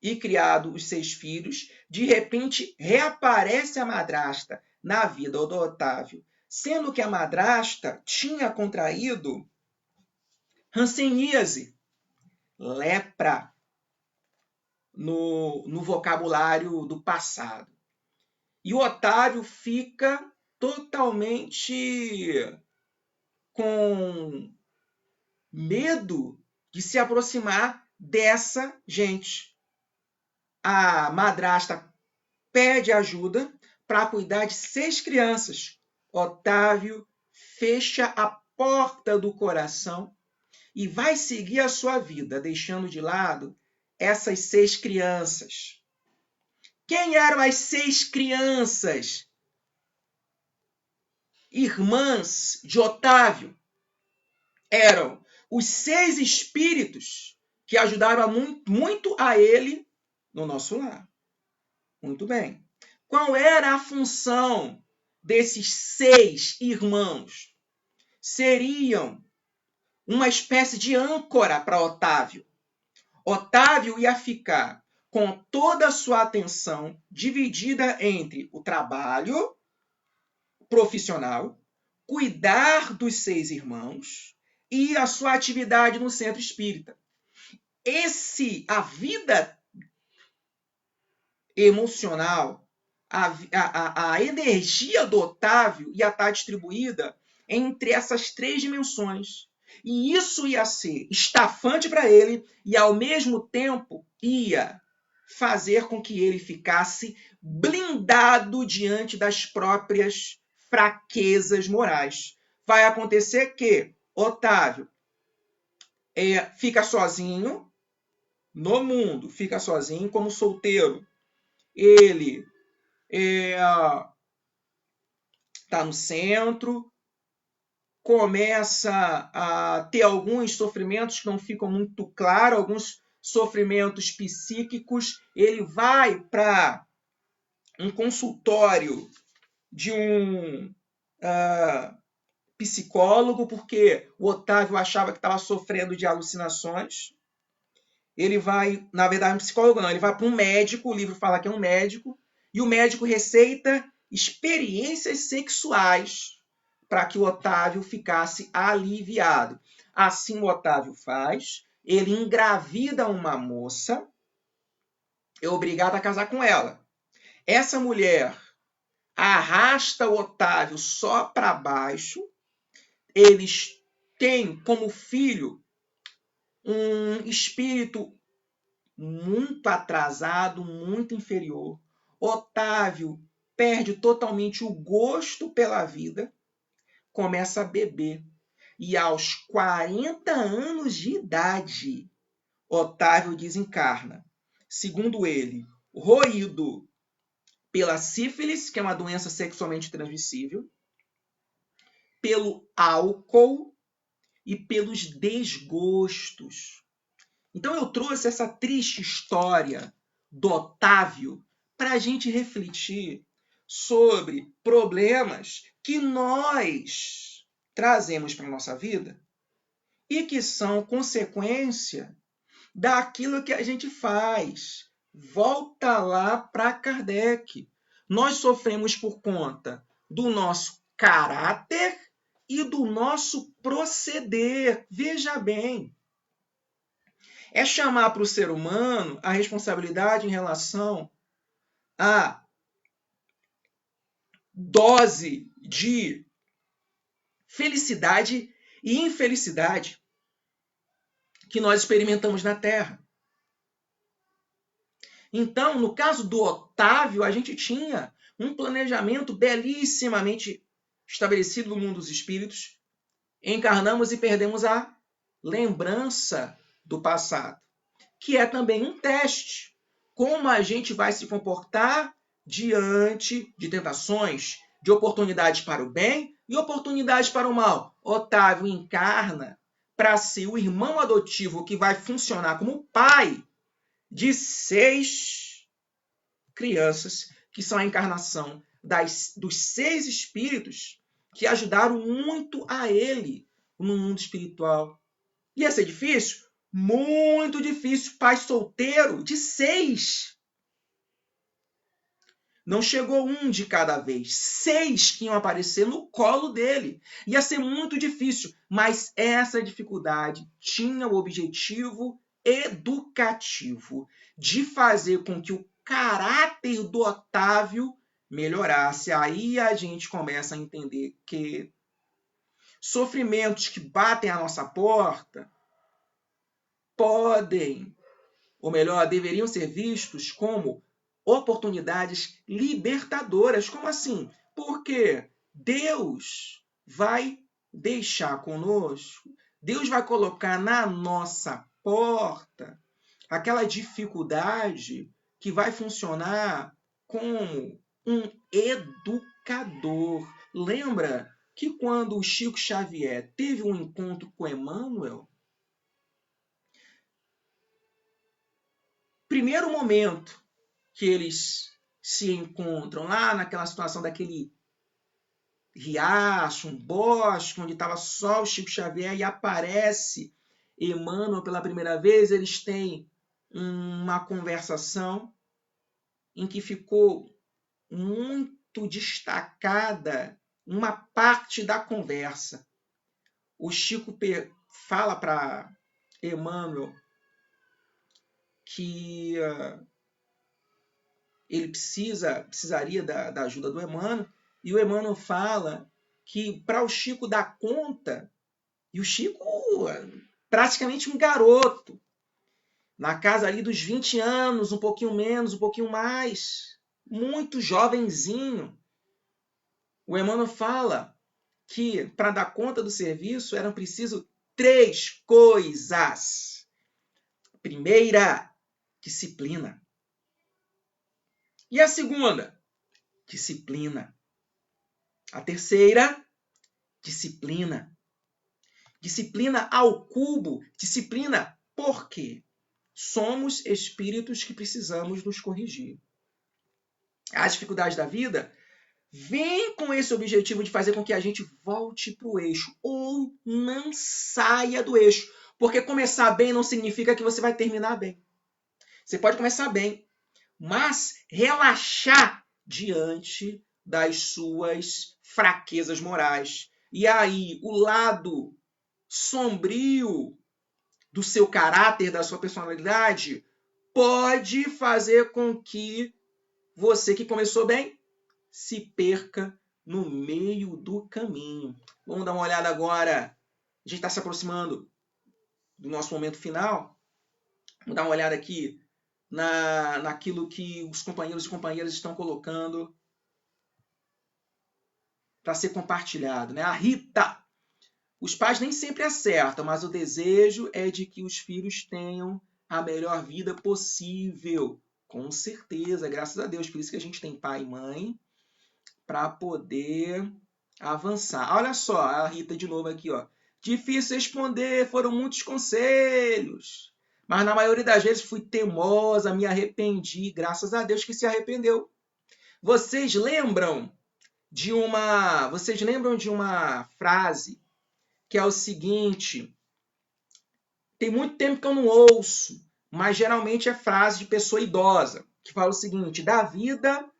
e criado os 6 filhos. De repente, reaparece a madrasta na vida do Otávio, sendo que a madrasta tinha contraído hanseníase, lepra, no vocabulário do passado. E o Otávio fica totalmente com medo de se aproximar dessa gente. A madrasta pede ajuda para cuidar de 6 crianças. Otávio fecha a porta do coração e vai seguir a sua vida, deixando de lado essas 6 crianças. Quem eram as 6 crianças? Irmãs de Otávio. Eram os 6 espíritos que ajudaram muito a ele no nosso lar. Muito bem. Qual era a função desses 6 irmãos? Seriam uma espécie de âncora para Otávio. Otávio ia ficar com toda a sua atenção dividida entre o trabalho profissional, cuidar dos 6 irmãos e a sua atividade no centro espírita. A vida emocional, a energia do Otávio ia estar distribuída entre essas 3 dimensões. E isso ia ser estafante para ele e, ao mesmo tempo, ia fazer com que ele ficasse blindado diante das próprias fraquezas morais. Vai acontecer que Otávio fica sozinho no mundo, fica sozinho como solteiro. Ele está no centro, começa a ter alguns sofrimentos que não ficam muito claros, alguns sofrimentos psíquicos. Ele vai para um consultório de um psicólogo, porque o Otávio achava que estava sofrendo de alucinações. Ele vai, na verdade, um psicólogo não, ele vai para um médico, o livro fala que é um médico, e o médico receita experiências sexuais para que o Otávio ficasse aliviado. Assim o Otávio faz, ele engravida uma moça, é obrigado a casar com ela. Essa mulher arrasta o Otávio só para baixo, eles têm como filho um espírito muito atrasado, muito inferior. Otávio perde totalmente o gosto pela vida, começa a beber. E aos 40 anos de idade, Otávio desencarna. Segundo ele, roído pela sífilis, que é uma doença sexualmente transmissível, pelo álcool e pelos desgostos. Então eu trouxe essa triste história do Otávio para a gente refletir sobre problemas que nós trazemos para a nossa vida e que são consequência daquilo que a gente faz. Volta lá para Kardec. Nós sofremos por conta do nosso caráter e do nosso proceder. Veja bem, é chamar para o ser humano a responsabilidade em relação à dose de felicidade e infelicidade que nós experimentamos na Terra. Então, no caso do Otávio, a gente tinha um planejamento belíssimamente estabelecido no mundo dos espíritos. Encarnamos e perdemos a lembrança do passado, que é também um teste. Como a gente vai se comportar diante de tentações, de oportunidades para o bem e oportunidades para o mal. Otávio encarna para ser o irmão adotivo que vai funcionar como pai de 6 crianças, que são a encarnação dos 6 espíritos que ajudaram muito a ele no mundo espiritual. Ia ser difícil? Muito difícil. Pai solteiro de 6. Não chegou um de cada vez. 6 que iam aparecer no colo dele. Ia ser muito difícil. Mas essa dificuldade tinha o objetivo educativo de fazer com que o caráter do Otávio melhorasse. Aí a gente começa a entender que sofrimentos que batem à nossa porta podem, ou melhor, deveriam ser vistos como oportunidades libertadoras. Como assim? Porque Deus vai deixar conosco, Deus vai colocar na nossa porta aquela dificuldade que vai funcionar como um educador. Lembra que quando o Chico Xavier teve um encontro com Emmanuel, primeiro momento que eles se encontram lá naquela situação daquele riacho, um bosque, onde estava só o Chico Xavier e aparece Emmanuel pela primeira vez, eles têm uma conversação em que ficou muito destacada uma parte da conversa. O Chico fala para Emmanuel que ele precisaria da ajuda do Emmanuel, e o Emmanuel fala que para o Chico dar conta, e o Chico praticamente um garoto, na casa ali dos 20 anos, um pouquinho menos, um pouquinho mais, muito jovenzinho, o Emmanuel fala que, para dar conta do serviço, eram preciso 3 coisas. Primeira, disciplina. E a segunda? Disciplina. A terceira, disciplina. Disciplina ao cubo. Disciplina por quê? Somos espíritos que precisamos nos corrigir. As dificuldades da vida vêm com esse objetivo de fazer com que a gente volte para o eixo ou não saia do eixo. Porque começar bem não significa que você vai terminar bem. Você pode começar bem, mas relaxar diante das suas fraquezas morais. E aí, o lado sombrio do seu caráter, da sua personalidade, pode fazer com que você que começou bem se perca no meio do caminho. Vamos dar uma olhada agora. A gente está se aproximando do nosso momento final. Vamos dar uma olhada aqui naquilo que os companheiros e companheiras estão colocando para ser compartilhado, né? A Rita. Os pais nem sempre acertam, mas o desejo é de que os filhos tenham a melhor vida possível. Com certeza, graças a Deus. Por isso que a gente tem pai e mãe para poder avançar. Olha só, a Rita de novo aqui, ó. Difícil responder, foram muitos conselhos. Mas na maioria das vezes fui teimosa, me arrependi. Graças a Deus que se arrependeu. Vocês lembram de uma frase que é o seguinte: tem muito tempo que eu não ouço, mas geralmente é frase de pessoa idosa, que fala o seguinte: da vida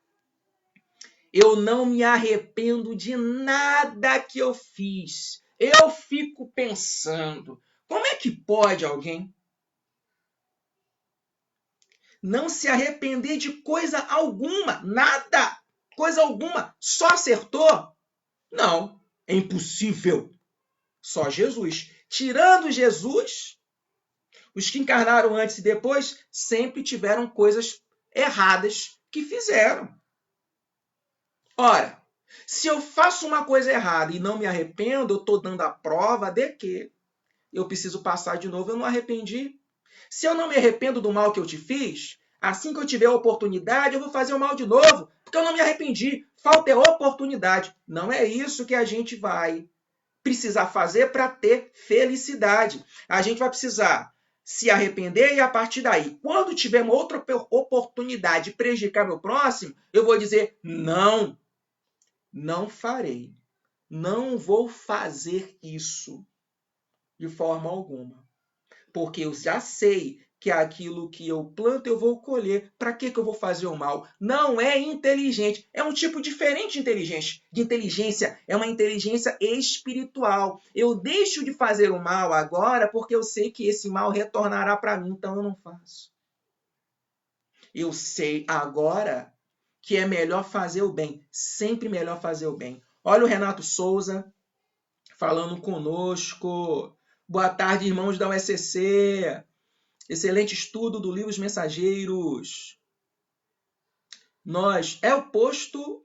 eu não me arrependo de nada que eu fiz. Eu fico pensando, como é que pode alguém não se arrepender de coisa alguma? Nada! Coisa alguma. Só acertou? Não, é impossível. Só Jesus. Tirando Jesus, os que encarnaram antes e depois sempre tiveram coisas erradas que fizeram. Ora, se eu faço uma coisa errada e não me arrependo, eu estou dando a prova de que eu preciso passar de novo, eu não arrependi. Se eu não me arrependo do mal que eu te fiz, assim que eu tiver a oportunidade, eu vou fazer o mal de novo, porque eu não me arrependi. Falta é oportunidade. Não é isso que a gente vai precisar fazer para ter felicidade. A gente vai precisar se arrepender e a partir daí, quando tiver uma outra oportunidade de prejudicar meu próximo, eu vou dizer não. Não farei. Não vou fazer isso de forma alguma. Porque eu já sei que aquilo que eu planto eu vou colher. Para que eu vou fazer o mal? Não é inteligente. É um tipo diferente de inteligência. É uma inteligência espiritual. Eu deixo de fazer o mal agora porque eu sei que esse mal retornará para mim. Então eu não faço. Eu sei agora que é melhor fazer o bem. Sempre melhor fazer o bem. Olha o Renato Souza falando conosco. Boa tarde, irmãos da USCC. Excelente estudo do livro Os Mensageiros. É o posto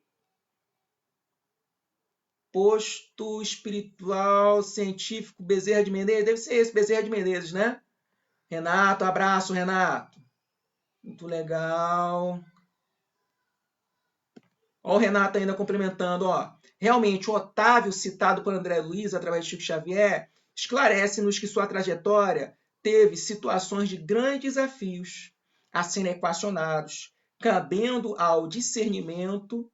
espiritual científico Bezerra de Menezes. Deve ser esse, Bezerra de Menezes, né? Renato, abraço, Renato. Muito legal. Ó, o Renato ainda complementando, ó. Realmente, o Otávio, citado por André Luiz através de Chico Xavier, esclarece-nos que sua trajetória teve situações de grandes desafios a serem equacionados, cabendo ao discernimento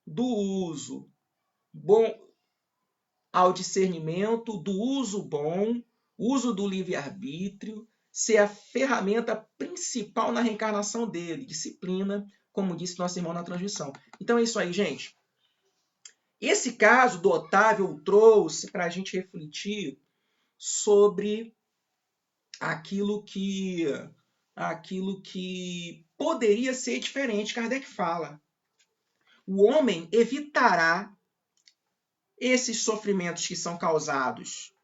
do uso bom, uso do livre-arbítrio, ser a ferramenta principal na reencarnação dele, disciplina, como disse nosso irmão na transmissão. Então é isso aí, gente. Esse caso do Otávio trouxe para a gente refletir sobre aquilo que poderia ser diferente. Kardec fala: o homem evitará esses sofrimentos que são causados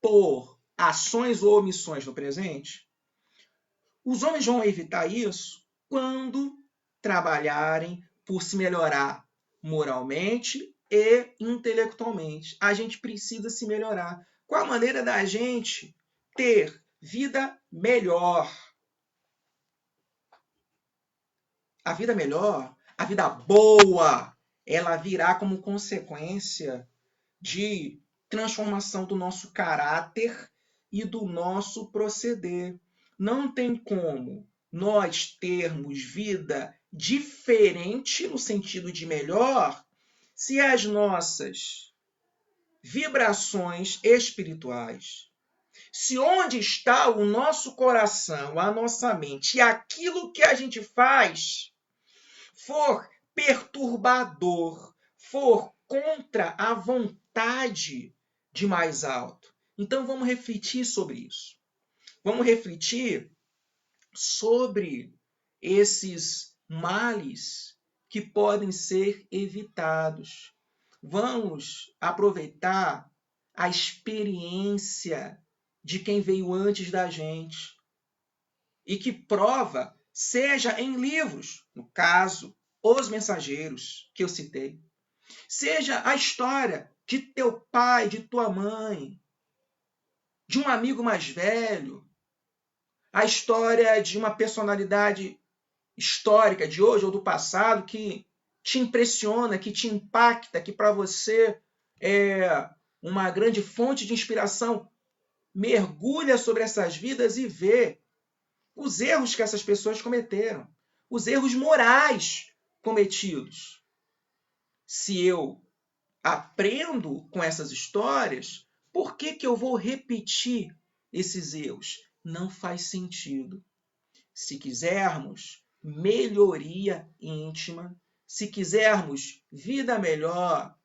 por ações ou omissões no presente. Os homens vão evitar isso quando trabalharem por se melhorar moralmente e intelectualmente. A gente precisa se melhorar. Qual a maneira da gente ter vida melhor? A vida melhor, a vida boa, ela virá como consequência de transformação do nosso caráter e do nosso proceder. Não tem como nós termos vida diferente no sentido de melhor se as nossas vibrações espirituais, se onde está o nosso coração, a nossa mente e aquilo que a gente faz for perturbador, for contra a vontade de mais alto. Então vamos refletir sobre isso. Vamos refletir sobre esses males que podem ser evitados. Vamos aproveitar a experiência de quem veio antes da gente e que prova, seja em livros, no caso, Os Mensageiros, que eu citei, seja a história de teu pai, de tua mãe, de um amigo mais velho, a história de uma personalidade histórica de hoje ou do passado que te impressiona, que te impacta, que para você é uma grande fonte de inspiração. Mergulha sobre essas vidas e vê os erros que essas pessoas cometeram, os erros morais cometidos. Se eu aprendo com essas histórias, por que eu vou repetir esses erros? Não faz sentido. Se quisermos melhoria íntima, se quisermos vida melhor,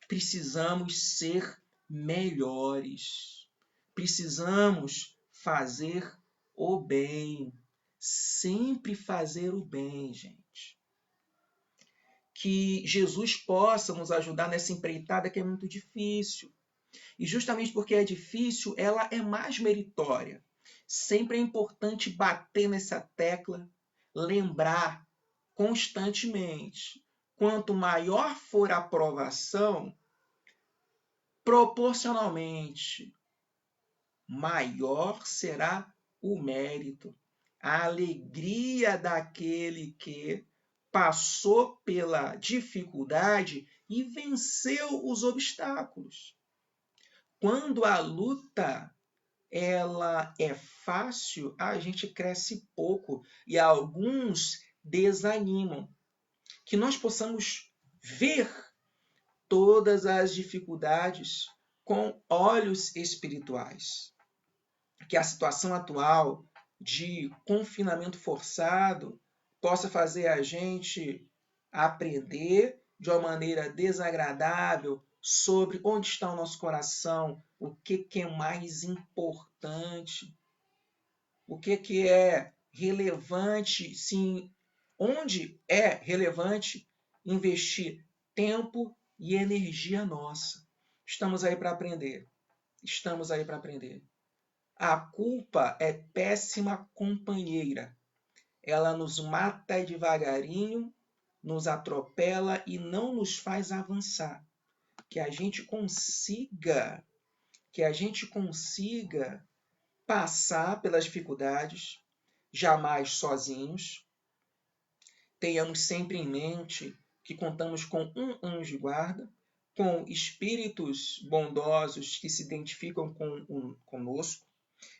precisamos ser melhores. Precisamos fazer o bem. Sempre fazer o bem, gente. Que Jesus possa nos ajudar nessa empreitada que é muito difícil. E justamente porque é difícil, ela é mais meritória. Sempre é importante bater nessa tecla, lembrar constantemente. Quanto maior for a aprovação, proporcionalmente, maior será o mérito, a alegria daquele que passou pela dificuldade e venceu os obstáculos. Quando a luta ela é fácil, a gente cresce pouco e alguns desanimam. Que nós possamos ver todas as dificuldades com olhos espirituais. Que a situação atual de confinamento forçado possa fazer a gente aprender de uma maneira desagradável sobre onde está o nosso coração, o que é mais importante, o que é relevante, sim, onde é relevante investir tempo e energia nossa. Estamos aí para aprender. Estamos aí para aprender. A culpa é péssima companheira. Ela nos mata devagarinho, nos atropela e não nos faz avançar. Que a gente consiga passar pelas dificuldades, jamais sozinhos. Tenhamos sempre em mente que contamos com um anjo de guarda, com espíritos bondosos que se identificam conosco,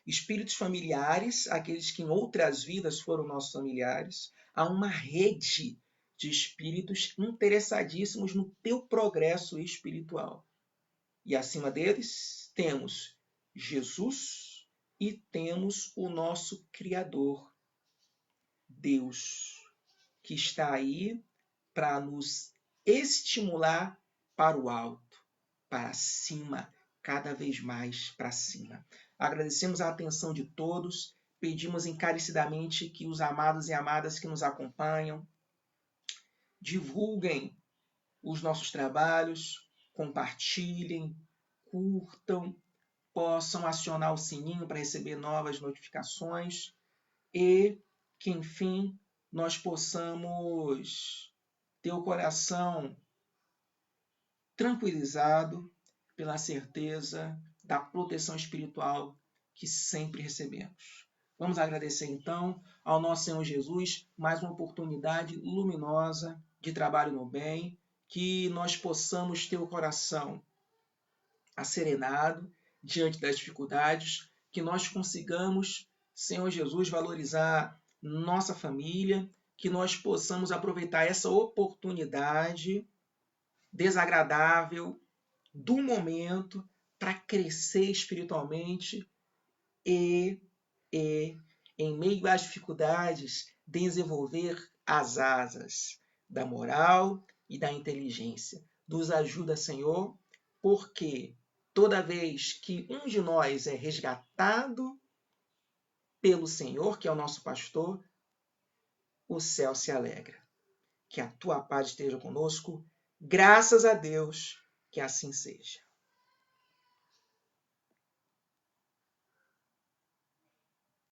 espíritos familiares, aqueles que em outras vidas foram nossos familiares. Há uma rede de espíritos interessadíssimos no teu progresso espiritual. E acima deles temos Jesus e temos o nosso Criador, Deus, que está aí para nos estimular para o alto, para cima, cada vez mais para cima. Agradecemos a atenção de todos, pedimos encarecidamente que os amados e amadas que nos acompanham divulguem os nossos trabalhos, compartilhem, curtam, possam acionar o sininho para receber novas notificações e que, enfim, nós possamos ter o coração tranquilizado pela certeza da proteção espiritual que sempre recebemos. Vamos agradecer então ao nosso Senhor Jesus mais uma oportunidade luminosa de trabalho no bem, que nós possamos ter o coração asserenado diante das dificuldades, que nós consigamos, Senhor Jesus, valorizar nossa família, que nós possamos aproveitar essa oportunidade desagradável do momento para crescer espiritualmente e, em meio às dificuldades, desenvolver as asas da moral e da inteligência. Nos ajuda, Senhor, porque toda vez que um de nós é resgatado pelo Senhor, que é o nosso pastor, o céu se alegra. Que a tua paz esteja conosco. Graças a Deus, que assim seja.